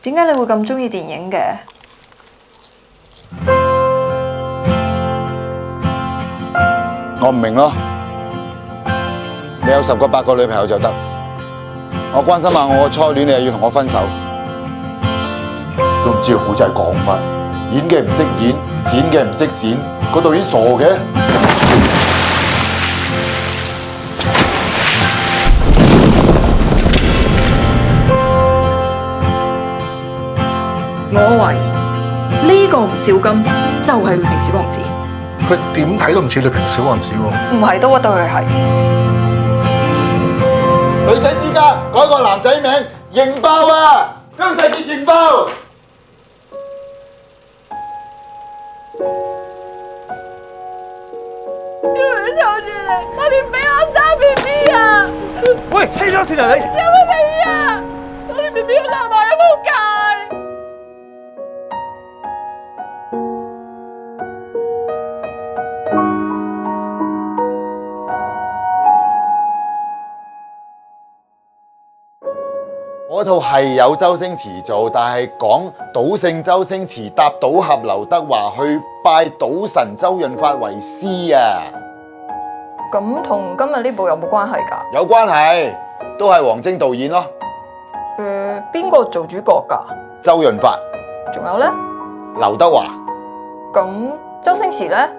點解你會咁中意電影嘅？我唔明咯。你有10個8個女朋友就得，我關心下我個初戀，你又要同我分手，都唔知個古仔講乜，演嘅唔識演，剪嘅唔識剪，個導演傻嘅。我懷疑呢個吳少金就係雷霆小王子，佢點睇都唔似雷霆小王子喎。唔係都屈到佢係。女仔之家改個男仔名，型爆啊！姜世傑型爆。收住你，快啲俾我生 BB 啊！喂，黐咗線啊你！有冇 BB 啊？我啲 BB 好難買，有冇戒？嗰套係有周星馳做，但係講賭聖周星馳搭賭俠劉德華去拜賭神周潤發為師啊！咁同今日呢部有冇關係㗎？有關係，都係王晶導演咯。邊個做主角㗎？周潤發、仲有咧？劉德華。咁周星馳咧？